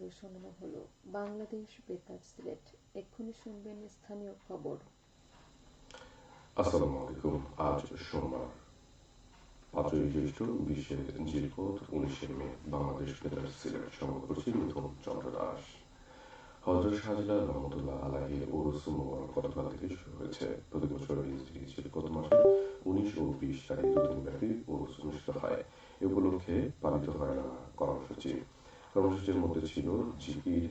করে শোনানো হলো বাংলাদেশ বেতার সিলেট। এক্ষুনি শুনবেন স্থানীয় খবর। আসসালামু আলাইকুম। আজ সোমবার 5ই জ্যৈষ্ঠ, বিশ্বের জিলকোত 19শে মে। বাংলাদেশ বেতার সিলেট সংবাদ করছি মিথুন চন্দ্র দাস। হযরত শাহজালাল রহমতুল্লাহ আলাইহির উরুস মুবারক গতকাল থেকে শুরু হয়েছে। প্রতি বছর হিজরি জিলকোত মাসে 19 ও 20 তারিখ দুদিন ব্যাপী উরুস অনুষ্ঠিত হয়। এ উপলক্ষে পালিত হয় নানা কর্মসূচি। কর্মসূচির মধ্যে ছিল জিকির,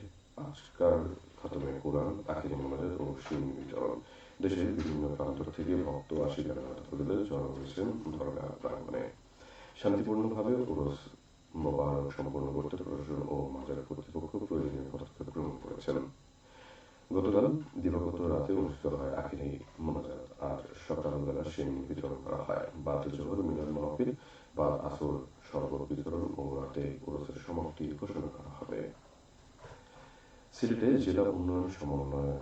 আজকার, খতমে কোরআন, আখিরি মোনাজাত ও শিরনি বিতরণ। দেশের বিভিন্ন প্রান্ত থেকে ভক্ত আশিকের নাটকদের জড়ো হয়েছেন দরগা প্রাঙ্গণে। শান্তিপূর্ণভাবে উরুস মোবারক সম্পন্ন করতে প্রশাসন ও মাজার কর্তৃপক্ষ প্রয়োজনীয় পদক্ষেপ গ্রহণ করেছেন। গতকাল দিবাগত রাতে অনুষ্ঠিত হয় আখিরি মোনাজাত। আজ সকালবেলা শিরনি বিতরণ করা হয়। বাদ জোহর মিলাদ মাহফিল, বাদ আসর শরবত বিতরণ ও রাতে উরুসের সমাপ্তি ঘোষণা করা হবে। সিলেটে জেলা উন্নয়ন সমন্বয়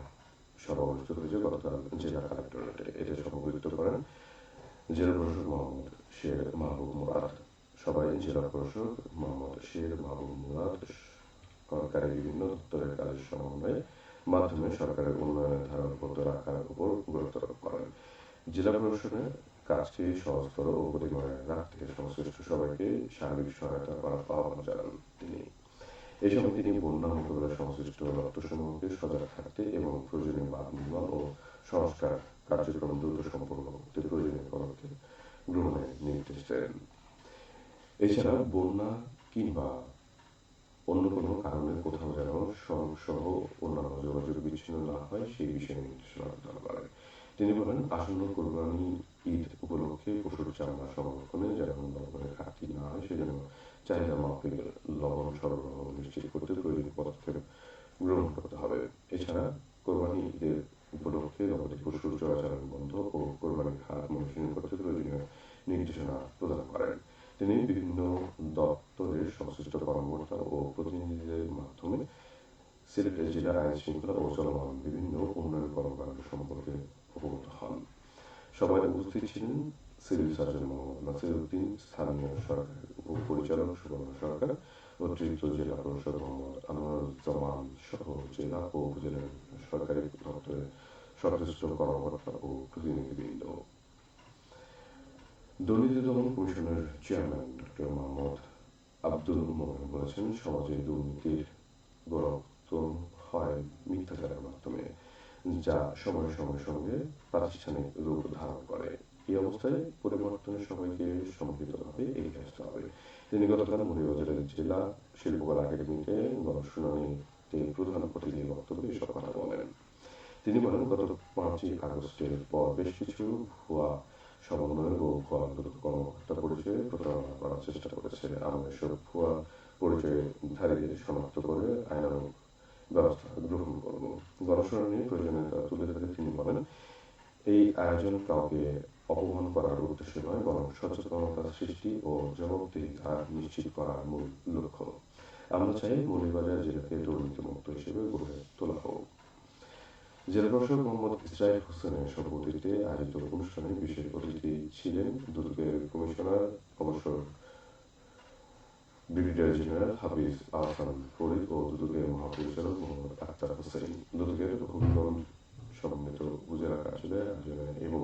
সভা অনুষ্ঠিত হয়েছে গতকাল জেলা কালেক্টরেটে। এতে সভাপতিত্ব করেন জেলা প্রশাসক মোহাম্মদ শের মাহবুব মুরাদ। সভায় জেলা প্রশাসক মোহাম্মদ শের মাহবুব মুরাদ সরকারের বিভিন্ন দপ্তরের কাজের সমন্বয়ের মাধ্যমে সরকারের উন্নয়নের ধারা অব্যাহত রাখার উপর গুরুত্বারোপ করেন। জেলা প্রশাসনের কাজকে সহজতর ও গতিময় রাখতে সংশ্লিষ্ট সবাইকে সার্বিক সহায়তা করার আহ্বান জানান তিনি। এই সময় তিনি বন্যা মোকাবিলায় সংশ্লিষ্ট দপ্তরসমূহকে সজাগ থাকতে এবং প্রয়োজনীয় বাঁধ নির্মাণ ও সংস্কার কার্যক্রম দ্রুত সম্পন্ন করতে প্রয়োজনীয় পদক্ষেপ গ্রহণের নির্দেশ দেন। এছাড়া বন্যা কিংবা অন্য কোনো কারণে কোথাও যেন সড়কসহ অন্যান্য যোগাযোগ বিচ্ছিন্ন না হয় সেই বিষয়ে নির্দেশনা প্রদান করেন। তিনি বলেন, আসন্ন কোরবানি ঈদ উপলক্ষে পশুর চামড়া সংরক্ষণে যেন লবণের ঘাটতি না হয় সেজন্য চাহিদা মাফিক লবণ সরবরাহ নিশ্চিত করতে প্রয়োজনীয় পদক্ষেপ গ্রহণ করতে হবে। এছাড়া কোরবানি ঈদের উপলক্ষে গবাদি পশুর চোরাচালান বন্ধ ও কোরবানির হাট মনিটরিং করতে প্রয়োজনীয় নির্দেশনা প্রদান করেন। তিনি বিভিন্ন দপ্তরের সংশ্লিষ্ট কর্মকর্তা ও প্রতিনিধিদের মাধ্যমে সিলেটের জেলা আইন শৃঙ্খলা ও চলমান বিভিন্ন উন্নয়ন কর্মকাণ্ড সম্পর্কে অবগত হন। সবাই উপস্থিত ছিলেন সিভিল সার্জন মোহাম্মদ নাসির উদ্দিন, স্থানীয় সরকারের উপপরিচালক সুবর্ণ সরকার, অতিরিক্ত জেলা প্রশাসক মোহাম্মদ আনোয়ারুজ্জামান সহ জেলা ও উপজেলা সরকারি দপ্তরের সংশ্লিষ্ট কর্মকর্তা ও প্রতিনিধিবৃন্দ। দুর্নীতি দমন কমিশনের চেয়ারম্যান ডক্টর মোহাম্মদ আব্দুল মোমেন বলেছেন, সমাজে দুর্নীতির গড়পতন হয় মিথ্যাচারের মাধ্যমে, যা সময়ের সঙ্গে সঙ্গে প্রাতিষ্ঠানিক রূপ ধারণ করে। এই অবস্থায় পরিবর্তনের সবাইকে সম্মিলিতভাবে এগিয়ে আসতে হবে। তিনি গতকাল মৌলভীবাজারের জেলা শিল্পকলা একাডেমিতে গণশুনানিতে প্রধান অতিথির বক্তব্যে এসব কথা বলেন। তিনি বলেন, গত 5ই আগস্টের পর বেশ কিছু ভুয়া সমন্বয় ও ভুয়া কর্মকর্তা পরিচয়ে প্রতারণা করার চেষ্টা করেছে। আমরা এসব ভুয়া পরিচয়ধারীদের শনাক্ত করে আইনানুগ ব্যবস্থা গ্রহণ করব। গণশুনানির প্রয়োজনীয়তা তুলে ধরে তিনি বলেন, এই আয়োজন কাউকে অপমান করার উদ্দেশ্য নয়, বরং সচেতনতা সৃষ্টি ও জবাবদিহিতা নিশ্চিত করার মূল লক্ষ্য। আমরা চাই মৌলভীবাজার জেলাকে দুর্নীতিমুক্ত হিসেবে গড়ে তোলা হোক। জেলা প্রশাসক মোহাম্মদ ইসরাইল হোসেনের সভাপতিত্বে আয়োজিত অনুষ্ঠানে বিশেষ অতিথি ছিলেন দুদকের কমিশনার অবসর ব্রিগেডিয়ার জেনারেল হাফিজ আহসান ফরিদ ও দুদকের মহাপরিচালক মোহাম্মদ আক্তার হোসেন। দুদকের হবিগঞ্জ সমন্বিত উপজেলা কার্যালয়ের আয়োজনে এবং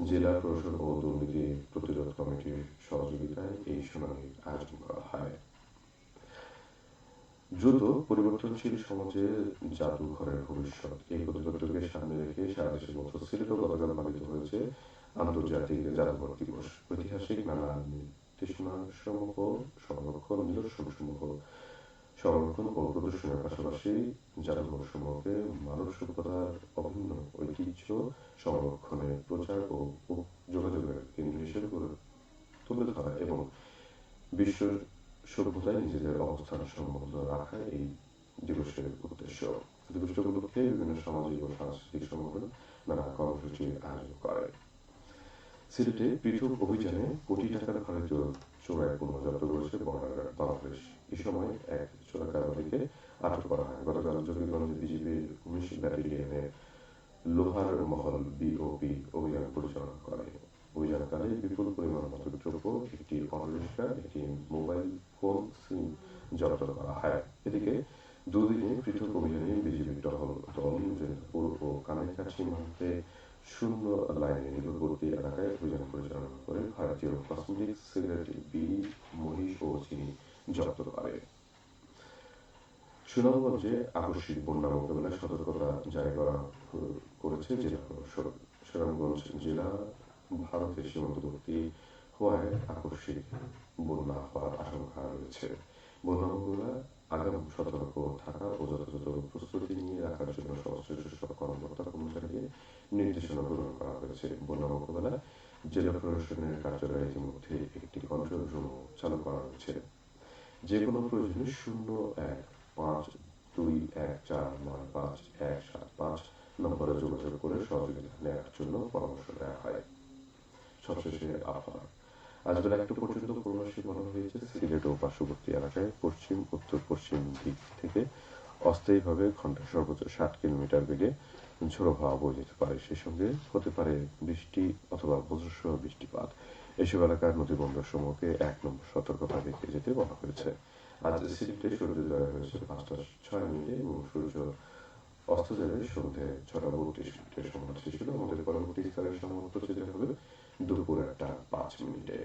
জেলা প্রশাসন ও দুর্নীতি প্রতিরোধ কমিটির সহযোগিতায় এই শুনানির আয়োজন করা হয়। দ্রুত পরিবর্তনশীল সমাজে জাদুঘরের ভবিষ্যৎ, এই প্রতিপাদ্যকে সামনে রেখে সারা দেশের মতো সিলেটেও গতকাল পালিত হয়েছে আন্তর্জাতিক জাদুঘর দিবস। ঐতিহাসিক নানা নিদর্শনসমূহ সংরক্ষণ ও প্রদর্শনের পাশাপাশি জাদুঘরসমূহকে মানব সভ্যতার অভিন্ন ঐতিহ্য সংরক্ষণে প্রচার ও যোগাযোগের কেন্দ্র হিসেবে তুলে ধরা এবং বিশ্ব সভ্যতায় নিজেদের অবস্থান সংবদ্ধ রাখা এই দিবসের উদ্দেশ্য। দিবসটি উপলক্ষে বিভিন্ন সামাজিক ও সাংস্কৃতিক সংগঠন নানা কর্মসূচির আয়োজন করে। সিলেটে পৃথক অভিযানে কোটি টাকার ভারতীয় চোরাই পণ্য জব্দ করেছে বর্ডার গার্ড বাংলাদেশ। এই সময় এক চোরা কারবারিকে আটক করা হয়। গতকাল জকিগঞ্জে বিজিবির 19 ব্যাটালিয়নের লোহার মহল বিওপি অভিযান পরিচালনা করে। অভিযানকালে বিপুল পরিমাণ মাদকদ্রব্য, একটি অটোরিকশা, একটি মোবাইল ফোন সিম জব্দ করা হয়। এদিকে দুদিনে পৃথক অভিযানে বিজিবি টহল দল জয়ন্তপুর ও কানাইঘাট সীমান্তে শূন্য লাইনে নিকটবর্তী এলাকায় অভিযান পরিচালনা করে ভারতীয় কসমেটিক্স, সিগারেট, বিড়ি, মহিষ ও চিনি জব্দ করে। সুনামগঞ্জে আকস্মিক বন্যা মোকাবেলায় সতর্কতা জারি করেছে জেলা প্রশাসন। সুনামগঞ্জ জেলা ভারতের সীমান্তবর্তী হওয়ায় আকস্মিক বন্যা হওয়ার আশঙ্কা রয়েছে। বন্যা মোকাবেলা আগাম সতর্ক থাকা ও যথাযথ প্রস্তুতি নিয়ে রাখার জন্য সংশ্লিষ্ট সব কর্মকর্তা কর্মচারীকে নির্দেশনা প্রদান করা হয়েছে। বন্যা মোকাবেলায় জেলা প্রশাসনের কার্যালয়ে ইতিমধ্যে একটি কন্ট্রোল রুম চালু করা হয়েছে। যে কোনো প্রয়োজনে 0152149515 নম্বরে যোগাযোগ করে সহযোগিতা নেওয়ার জন্য পরামর্শ দেওয়া হয়। সবশেষে আবহাওয়া। আজ বেলা 1টা পর্যন্ত পূর্বাভাসে বলা হয়েছে সিলেট ও পার্শ্ববর্তী এলাকায় পশ্চিম উত্তর পশ্চিম দিক থেকে অস্থায়ীভাবে ঘন্টায় সর্বোচ্চ 60 কিলোমিটার বেগে ঝোড়ো হাওয়া বয়ে যেতে পারে। সেই সঙ্গে হতে পারে বৃষ্টি অথবা বজ্রসহ বৃষ্টিপাত। এসব এলাকার নদীবন্দর সমূহকে 1 নম্বর সতর্কতা রেখে যেতে বলা হয়েছে। আজ সিলেটে সূর্যোদয় হয়েছে 5:06 এবং সূর্য অস্ত যাবে সন্ধ্যে 6:32 সময় ছিল। আমাদের পরবর্তী স্তরের সময় প্রচারিত হবে দুপুর 1:05।